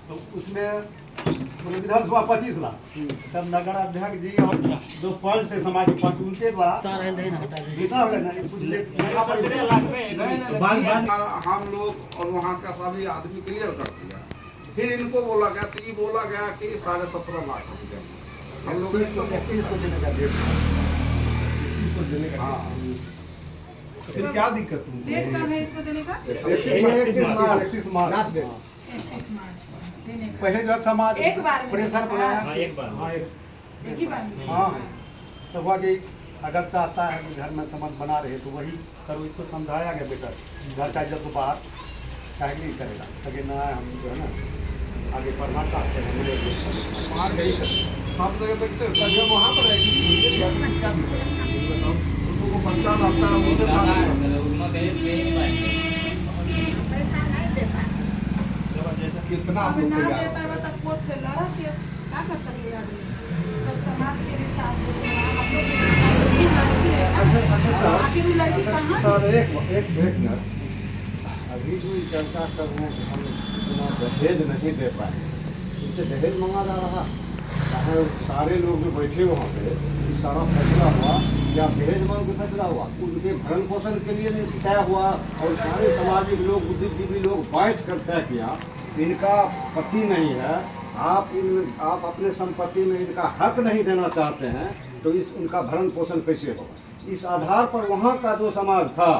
तो उसमें विधानसभा 25 लाख, तब नगर अध्यक्ष जी और जो पंच थे समाज के पंच उनके द्वारा हम लोग और वहाँ का सभी आदमी क्लियर कर दिया। फिर इनको बोला गया तो ये बोला गया कि 17.5 लाख रुपये हम लोग इसको 31 को देने का डेट, 21 को देने का। हाँ फिर क्या दिक्कत हुई? डेट कब है इसको देने का? 31 मार्च देने का। पहले जो है समाज एक बार में प्रेशर बनाया। एक बार हाँ एक ही बार में। हाँ तो हुआ कि अगर चाहता है कि घर में संबंध बना रहे तो वही करो। इसको समझाया गया बेटा घर का इज्जत को बाहर काहे नहीं करेगा, अगर ना हम जो है ना आगे पढ़ना चाहते हैं वहाँ गई सब जगह देखते हैं जब वहाँ पर रहेगी उनको बच्चा रहता है उनसे कितना अब ना दे पाए तब पोस्ट से लड़ा केस क्या कर सकते आदमी? सब समाज के भी साथ हम लोग आखिर लड़की कहाँ? सर एक मिनट, अभी जो चर्चा कर रहे हैं कि हम इतना दहेज नहीं दे पाए, उनसे दहेज मांगा जा रहा, चाहे सारे लोग जो बैठे वहाँ पे ये सारा फैसला हुआ या दहेज मांग के फैसला हुआ, उनके भरण पोषण के लिए नहीं तय हुआ और सारे सामाजिक लोग बुद्धिजीवी लोग बैठ कर तय किया इनका पति नहीं है, आप अपने संपत्ति में इनका हक नहीं देना चाहते हैं तो इस उनका भरण पोषण कैसे होगा? इस आधार पर वहाँ का जो समाज था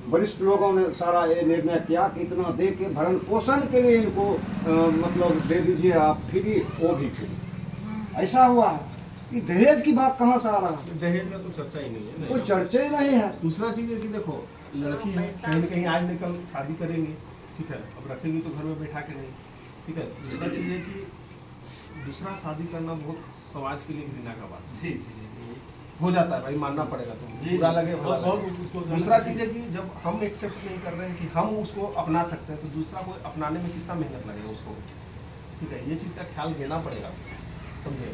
वरिष्ठ लोगों ने सारा ये निर्णय किया कि इतना दे के भरण पोषण के लिए इनको मतलब दे दीजिए आप फ्री, वो भी फ्री। ऐसा हुआ है कि दहेज की बात कहाँ से आ रहा है? दहेज में तो चर्चा ही नहीं है। कोई चर्चा ही नहीं है। दूसरा चीज है कि देखो लड़की है कहीं न कहीं आज निकल शादी करेंगे, ठीक है, अब रखेंगे तो घर में बैठा के नहीं, ठीक है। दूसरा चीज है कि दूसरा शादी करना बहुत समाज के लिए घृणा का बात जी हो जाता है, भाई मानना पड़ेगा तुम, बुरा लगे भला लगे। दूसरा चीज है कि जब हम एक्सेप्ट नहीं कर रहे हैं कि हम उसको अपना सकते हैं तो दूसरा को अपनाने में कितना मेहनत लगेगा उसको, ठीक है। ये चीज का ख्याल देना पड़ेगा, समझे।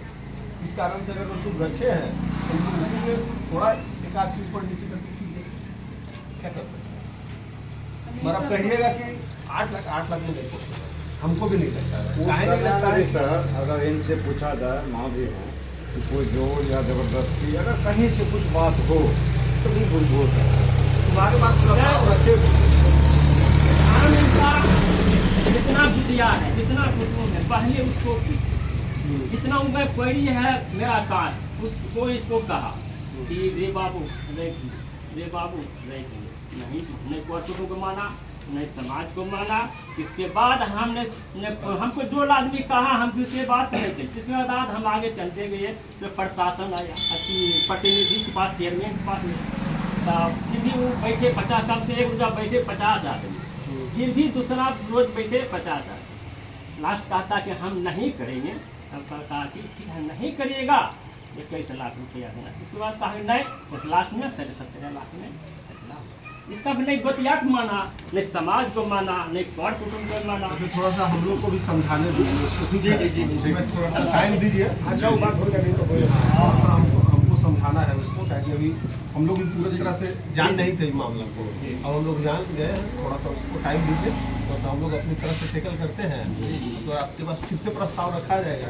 इस कारण से अगर बच्चे अच्छे हैं तो उसी में थोड़ा एक आध चीज ऊपर नीचे करके कीजिए, क्या कर सकते हैं। मगर अब कहिएगा कि 8 लाख में नहीं पहुंचेगा, हमको भी नहीं लगता है। काहे नहीं लगता है सर, अगर इनसे पूछा जाए, माँ भी है कि कोई जोर या जबरदस्ती अगर कहीं से कुछ बात हो तो भी बोल सकते तुम्हारे पास प्रस्ताव रखे जितना बुद्धिया है, जितना कुटुंब है, पहले उसको जितना उम्र पड़ी है मेरा काज उसको इसको कहा कि रे बाबू रे बाबू नहीं कुटुंब को माना, नहीं समाज को माना। इसके बाद हमको जो आदमी कहा हम दूसरे बात नहीं थे। इसके बाद हम आगे चलते गए तो प्रशासन आया, प्रतिनिधि के पास, चेयरमैन के पास, फिर भी वो बैठे 50, कम से एक रोजा बैठे 50 आदमी, फिर भी दूसरा रोज बैठे 50 आदमी। लास्ट कहता कि हम नहीं करेंगे, तब कहा कि ठीक है नहीं करिएगा 21 लाख रुपया देना। इसके बाद कहा नहीं, उस लास्ट में 17.5 लाख में फैसला। इसका भी नहीं गोतिया को माना, नहीं समाज को माना, नहीं कर कुटुंब को माना। तो थोड़ा सा हम लोग को भी समझाने दीजिए उसको, ठीक है, उसमें थोड़ा सा टाइम दीजिए। अच्छा वो बात हो जाएगी तो थोड़ा सा हमको समझाना है उसको, ताकि अभी हम लोग भी पूरी तरह से जान नहीं थे मामला को, अब हम लोग जान गए। थोड़ा सा उसको टाइम दीजिए, थोड़ा सा हम लोग अपनी तरफ से टेकल करते हैं, उसको आपके पास फिर से प्रस्ताव रखा जाएगा।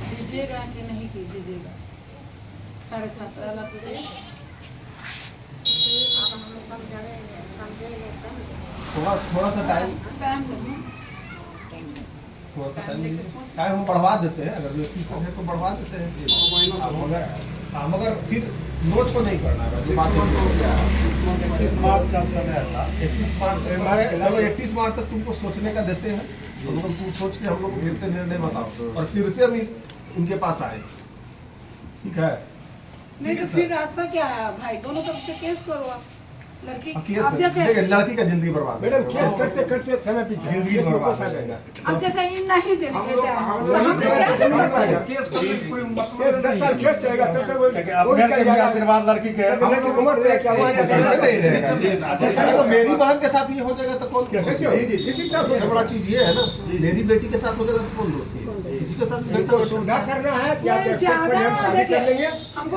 दीजिएगा कि नहीं दीजिएगा? 17.5 लाख रुपये थोड़ा सा टाइम टाइम हम बढ़वा देते हैं। अगर 21 है तो बढ़वा देते हैं, हम अगर फिर नोच को नहीं करना है। 31 मार्च का समय था, 31 मार्च, चलो 31 मार्च तक तुमको सोचने का देते हैं, तो तुम सोच के हम लोग को फिर से निर्णय बताओ और फिर से हम इनके पास आए, ठीक है। नहीं तो फिर रास्ता क्या है भाई? दोनों तरफ से केस करो आप। लड़की केस अब जैसे लड़की का जिंदगी बर्बाद, मैडम केस करते करते समय जिंदगी बर्बाद है। अब जैसे इन नहीं देने के केस करने की कोई मतलब 10 साल केस चलेगा तब तक आशीर्वाद लड़की के तो मेरी बहन के साथ ये हो जाएगा तो कौन दोषी है? किसी के साथ बड़ा चीज ये है ना, मेरी बेटी के साथ हो जाएगा तो कौन दोषी है? किसी के साथ सुविधा करना है क्या? हमको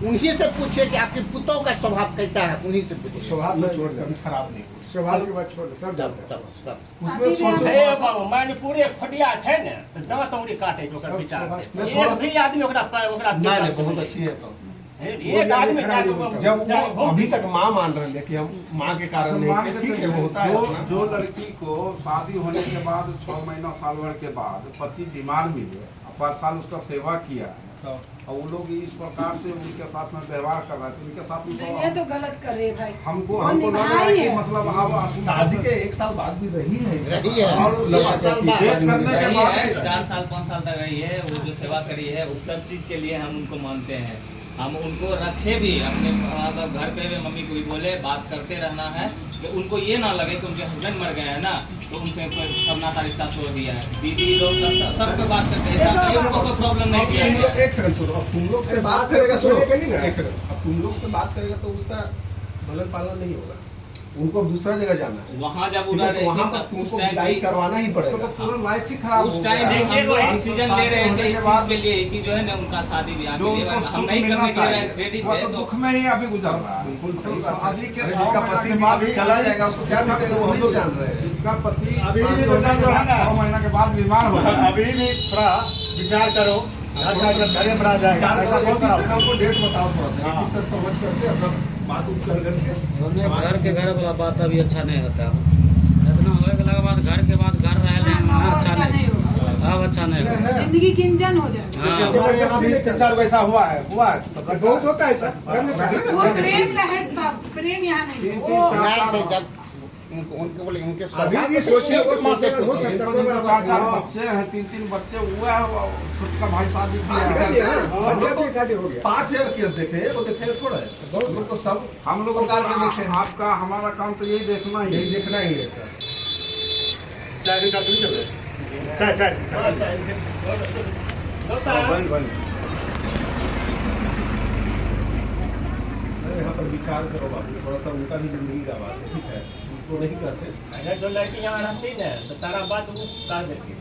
उन्हीं से पूछे कि आपके पुतों का स्वभाव कैसा है, उन्हीं से पूछे। स्वभाव में कभी खराब नहीं सवाल के बाद छोड़ सब जाता है। उसमें सोचो हे बाबू माने पूरे खटिया छै ने त दांत अंगुरी काटे छै ओकर विचार मैं एक थोड़ा- भी आदमी ओकरा नहीं नहीं बहुत अच्छी है तो एक आदमी जब वो अभी तक माँ मान रहे हैं कि हम माँ के कारण सम्मान नहीं के ठीक है वो होता है जो अपना। जो लड़की को शादी होने के बाद 6 महीना साल भर के बाद पति बीमार मिले 5 साल उसका सेवा किया है और वो लोग इस प्रकार से उनके साथ में व्यवहार कर रहे थे उनके साथ में तो ये तो गलत कर रहे भाई हमको वो हमको लग रहा है निभाई कि है। मतलब अब शादी के 1 साल बाद भी रही है और उसके बाद डेट करने के रही बाद है 4 साल 5 साल तक रही है वो जो सेवा करी है उस सब चीज के लिए हम उनको मानते हैं हम उनको रखे भी अपने मतलब घर पे भी मम्मी को भी बोले बात करते रहना है कि उनको ये ना लगे कि उनके हस्बैंड मर गए हैं ना तो उनसे सब नाता रिश्ता तोड़ दिया है दीदी लोग सब पे बात करते हैं ऐसा कहीं उनको कोई प्रॉब्लम नहीं किया तुम है लोग 1 सेकंड छोड़ो अब तुम लोग से बात करेगा सुनो 1 सेकंड अब तुम लोग से बात करेगा तो उसका भलन पालन नहीं होगा उनको दूसरा जगह जाना है वहाँ जब ठीक है, उधर तो वहाँ पर तुमको विदाई करवाना ही उसका तो पड़ेगा पूरा लाइफ ही खराब उस हो टाइम गया। देखिए वो हम डिसीजन शादी ले रहे होने थे इस के चीज बाद के लिए कि जो है ना उनका शादी ब्याह जो के लिए उनको हम सुख नहीं मिलना करने के लिए चाहिए, रेडी वो थे तो तो दुख में ही अभी गुजर रहा है बिल्कुल सही तो बात है। शादी के अरे 6 जिसका महीना पति के बाद भी चला जाएगा उसको क्या जिसका मिलेगा वो हम लोग जान रहे हैं जिसका पति अभी भी शादी तो होने के जान रहा बाद है ना। 6 महीना के बाद बीमार हो गया अभी भी थोड़ा विचार करो घर का जब घरे में रह जाएगा चार ऐसा बहुत तक खराब हमको डेट बताओ थोड़ा सा हाँ। 21 तक समझ करके अपना बात उठ कर करके घर के घर वाला बात अभी अच्छा नहीं होता इतना होए के बाद घर के बाद घर रह लेना हाँ, अच्छा अच्छा नहीं नहीं अब अच्छा नहीं होगा जिंदगी की इंजन हो जाए जैसे हाँ हमारे यहाँ भी 3-4 वैसा हुआ है बहुत होता है सर घर में वो प्रेम रहे तब प्रेम यहाँ नहीं तीन वो तीन चार नहीं चार जब उनको बोले इनके अभी भी सोचिए इस माँ से हो पूछिए। सकता जिनको है चार चार बच्चे हैं 3-3 बच्चे हुआ है वो छोटका भाई शादी किया कर है दिया ना बच्चे की शादी हो गया 5000 केस देखे वो देखे थोड़ा है हम लोग तो सब हम लोगों प्रकार के देखे हैं। आपका हमारा काम तो यही देखना ही यही है देखना ही है सर चाय का दूध चले चाय अरे यहाँ पर विचार करो बाबू थोड़ा सा उनका भी जिंदगी का बात है ठीक है उनको नहीं करते अगर जो लड़की यहाँ रहती ना तो सारा बात वो कर देती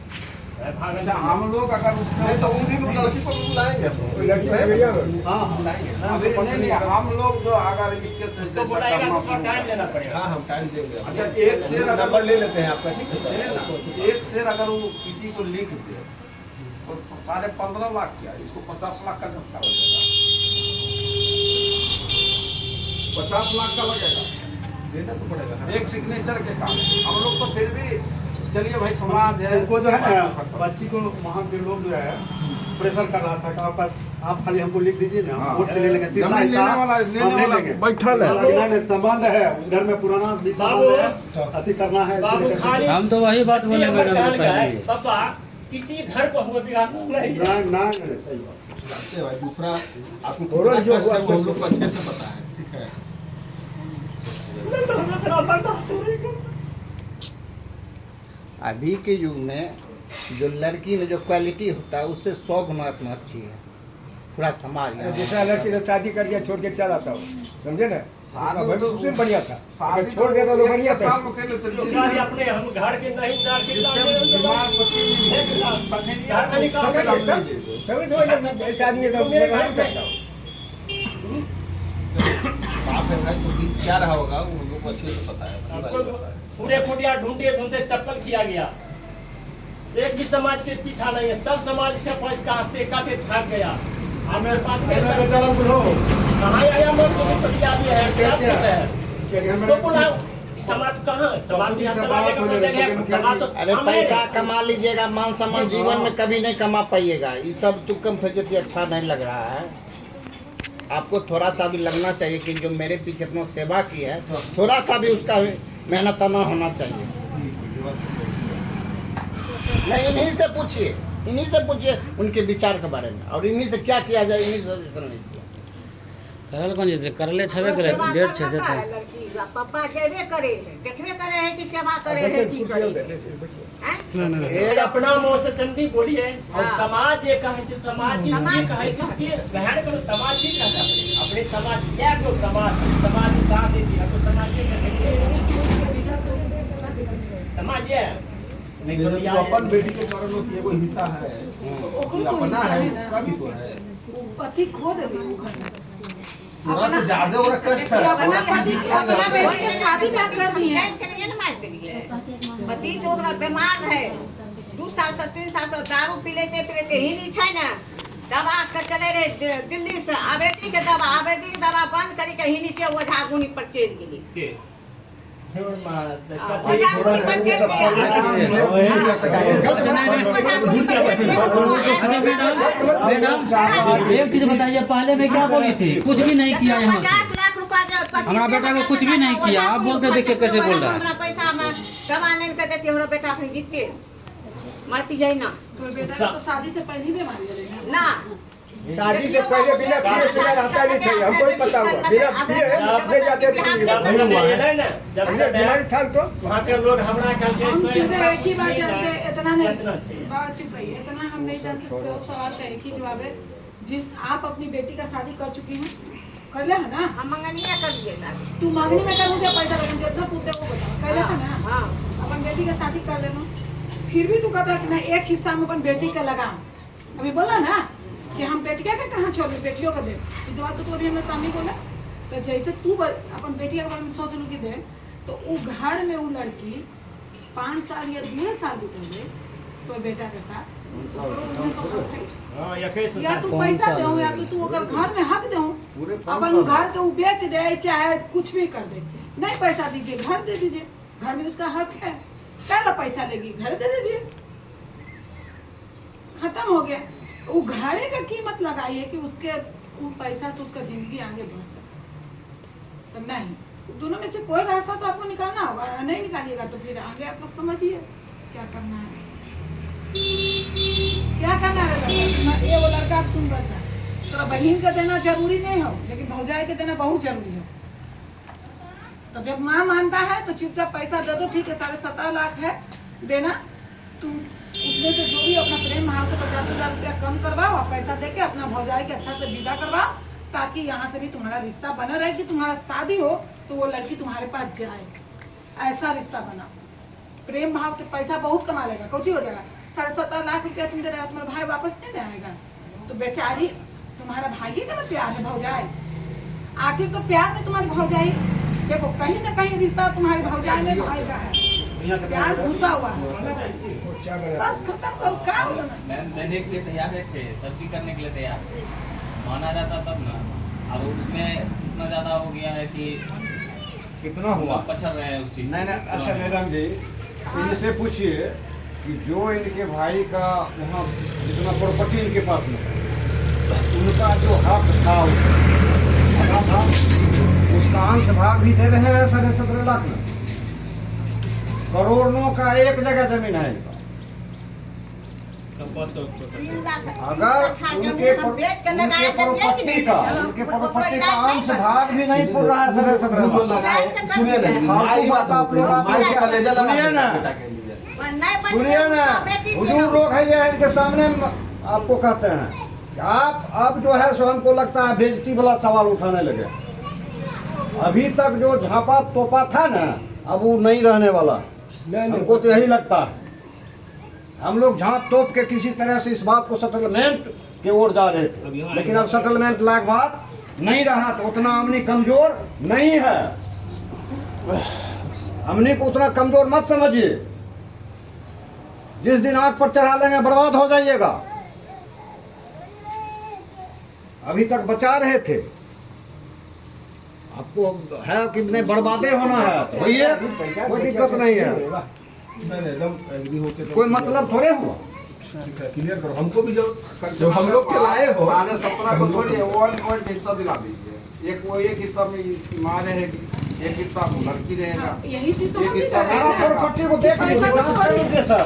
अच्छा हम लोग अगर उसमें नहीं तो उन दिन उन लड़की को बुलाएंगे कोई लड़की खगड़िया में हाँ बुलाएंगे अभी नहीं हम लोग जो अगर इसके तो जैसा बोलाएगा करना तो शुरू टाइम करें। देना पड़ेगा हाँ हम टाइम देंगे अच्छा एक शेर अगर नंबर ले लेते हैं आपका ठीक है सुनिए ना, सर एक शेर अगर वो किसी को लिख दे तो 15.5 लाख क्या इसको 50 लाख का झटका लगेगा 50 लाख का लगेगा देना तो पड़ेगा एक सिग्नेचर के काम हम लोग तो फिर भी चलिए भाई समाज है उनको जो है ना बच्ची को वहाँ के लोग जो है प्रेशर कर रहा था कि आप खाली हमको लिख दीजिए ना हाँ। वोट से ले लेंगे तीसरा जमीन हिस्सा लेने वाला हम ले लेंगे बैठल है नहीं नहीं संबंध है उस घर में पुराना भी संबंध है अति करना है बाबू इसलिए खाली हम तो वही बात बोले मैडम कहल पहले गए, ही। पापा किसी घर को हुआ बिगाड़ना नहीं है। नहीं नहीं सही बात जानते हैं भाई दूसरा आपको थोड़ा कितना जो कष्ट है हुआ वो हम लोग को अच्छे से पता है ठीक है अभी के युग में जो लड़की में जो क्वालिटी होता है उससे 100 गुना अच्छी है पूरा समाज यहाँ दूसरा लड़की तो शादी करके छोड़ के चला था समझे ना शादी भाई तो उससे बढ़िया था शादी अगर छोड़ देता तो बढ़िया था साल में कर लेते तो गाड़ी अपने हम घर के नहीं डाल के जिसके बीमार पति घर से निकाल के तखनी समझ समझ ऐसे आदमी का मेरे मैं घर नहीं से सकता हूँ। बाप है भाई तो बीत क्या रहा होगा वो लोग को अच्छे से पता है अच्छी बात आपको पता है। पूरे खुटिया ढूंढते ढूंढते चप्पल किया गया एक भी समाज के पीछा नहीं है सब समाज से पहुंच काटते काटते थक गया हमारे पास पैसा कहाँ आया लोग तो दिया भी है सब कुछ है उसको बोला समाज कहाँ समाज यहाँ चलाने का कोई जगह है समाज तो अरे सामने पैसा है। कमा लीजिएगा मान सम्मान जीवन में कभी नहीं कमा पाइएगा ये सब तुक्कम फजती अच्छा नहीं लग रहा है आपको थोड़ा सा भी लगना चाहिए कि जो मेरे पीछे इतना सेवा की है थोड़ा सा भी उसका मेहनताना होना चाहिए नहीं इन्हीं से पूछिए उनके विचार के बारे में और इन्हीं से क्या किया जाए इन्हीं से सजेशन लीजिए करल कौन जैसे करले छबे करे डेढ़ छे देते पापा जेबे करे है देखबे करे है कि सेवा करे है की करे है एक अपना मुंह से संधि बोली है और हाँ। समाज ये कहे छै समाज की समाज कहे छै कि बहन को समाज की कहता है अपने समाज क्या को समाज की साथ देती है तो समाज के समाज ये है नहीं ये तो जो अपन बेटी के कारण लोग ये कोई हिस्सा है ये अपना है उसका भी तो है पति खो दे वो घर में। थोड़ा सा ज्यादा हो रहा कष्ट है। अपना बेटी के शादी ब्याह कर दी है। पति तो ओकरा बीमार है, 2 साल से 3 साल से दारू पी लेते ही नहीं छै ना, दवा के चले रहे दिल्ली से, आवेदी के दवा बंद करी के ही नीचे ओझा गुनी पर चल गेली। एक चीज बताइए, पहले में क्या बोली थी? कुछ भी नहीं किया यहाँ से। 50 लाख रुपया हमारा बेटा को कुछ भी नहीं किया। आप बोलते देखिए कैसे बोल रहा है। हमरा पैसा में दवा नहीं कर देती, हमरा बेटा अपनी जीतते मरती जाए ना। तो बेटा तो शादी से पहले भी मारी गई ना, शादी से पहले बिना पिए सिगरेट रहता नहीं था, हमको ही पता हुआ। बिना पिए ले जाते थे, बीमारी था तो वहाँ के लोग हमरा हम सीधे एक ही बात जानते हैं, इतना नहीं बात चुप रही, इतना हम नहीं जानते। सवाल का एक ही जवाब है, जिस आप अपनी बेटी का शादी कर चुकी हैं, कर ले है ना? हम मंगनिया कर लिए शादी। तू मांगनी में कर, मुझे पैसा लगे, जितना पूछते वो बता, कर ले ना? हाँ, अपन बेटी का शादी कर लेना। फिर भी तू कहता कि ना एक हिस्सा में अपन बेटी का लगा। अभी बोला ना कि हम बेटिया का कहाँ छोड़, बेटियों का दे, जवाब तो अभी हमने सामने बोला। तो जैसे तू अपन बेटिया के बारे में सोच लू कि दे, तो वो घर में वो लड़की 5 साल या 2 साल बितेंगे तो बेटा के साथ, या तू पैसा दे या तो तू अगर घर में हक दे, अपन घर के बेच दे चाहे कुछ भी कर दे, नहीं पैसा दीजिए, घर दे दीजिए, घर में उसका हक है। क्या पैसा लेगी, घर दे दीजिए, खत्म हो गया। वो घरे का कीमत लगाइए कि उसके वो पैसा से उसका जिंदगी आगे बढ़ सके। तो नहीं, दोनों में से कोई रास्ता तो आपको निकालना होगा, नहीं निकालिएगा तो फिर आगे आप लोग समझिए क्या करना है, क्या करना है। ये वो लड़का तुम बचा, तो बहन का देना जरूरी नहीं हो, लेकिन भौजाई के देना बहुत जरूरी हो। तो जब माँ मानता है तो चुपचाप पैसा दे दो, ठीक है 17.5 लाख है देना, तुम उसमें से जो भी अपना प्रेम भाव से 50,000 रुपया कम करवाओ, और पैसा देके अपना भौजाई के अच्छा से विदा करवाओ, ताकि यहाँ से भी तुम्हारा रिश्ता बना रहे कि तुम्हारा शादी हो तो वो लड़की तुम्हारे पास जाए, ऐसा रिश्ता बना। प्रेम भाव से पैसा बहुत कमा लेगा, कुछ हो जाएगा। 17.5 लाख रुपया तुम दे रहे हो, तुम्हारा भाई वापस नहीं आएगा, तो बेचारी तुम्हारा भाई का ना प्यार है भौजाई, आखिर तो प्यार में तुम्हारी भौजाई, देखो कहीं ना कहीं रिश्ता तुम्हारी भौजाई में भाई का है, प्यार घुसा हुआ है, बस खत्म करो। क्या होगा देने के लिए तैयार थे, सब चीज करने के लिए तैयार, माना जाता तब ना। अब उसमें इतना ज्यादा हो गया है कि कितना हुआ, पछड़ रहे हैं उस चीज। नहीं अच्छा मैडम जी, इनसे पूछिए कि जो इनके भाई का वहाँ जितना प्रॉपर्टी इनके पास में उनका जो हक था उसका अंश भाग भी दे रहे हैं 17.5 लाख में। करोड़ों का एक जगह जमीन है इनका, अगर उनके प्रॉपर्टी का अंश भाग भी नहीं पूर रहा है 17.5। सुनिए ना, हुजूर लोग है ये इनके सामने आपको कहते हैं कि आप अब जो है सो हमको लगता है बेइज्जती वाला सवाल उठाने लगे। अभी तक जो झापा तोपा था ना, अब वो नहीं रहने वाला, हमको तो यही लगता है। हम लोग झाँप तोप के किसी तरह से इस बात को सेटलमेंट के ओर जा रहे थे, लेकिन अब सेटलमेंट लायक बात नहीं रहा, तो उतना अमनी कमजोर नहीं है। अमनी को उतना कमजोर मत समझिए, जिस दिन आग पर चढ़ा लेंगे बर्बाद हो जाइएगा। अभी तक बचा रहे थे, आपको है कि नहीं बर्बादे होना है, भैया कोई दिक्कत नहीं है, कोई मतलब थोड़े हुआ। क्लियर करो, हमको भी जो हम लोग के लाए हो 17.5 को छोड़िए, 1 हिस्सा दिला दीजिए। एक हिस्सा में इसकी माँ रहेगी, एक हिस्सा लड़की रहेगा, यही चीज तो एक हिस्सा प्रॉपर्टी को देख लीजिए सर,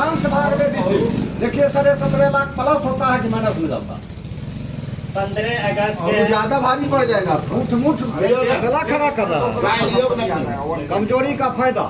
अंश भाग दे दीजिए। देखिए 17.5 लाख प्लस होता है कि माइनस में जाता है। 15 अगस्त और ज्यादा भारी पड़ जाएगा, मुठ गला खड़ा कर रहा है, कमजोरी का फायदा।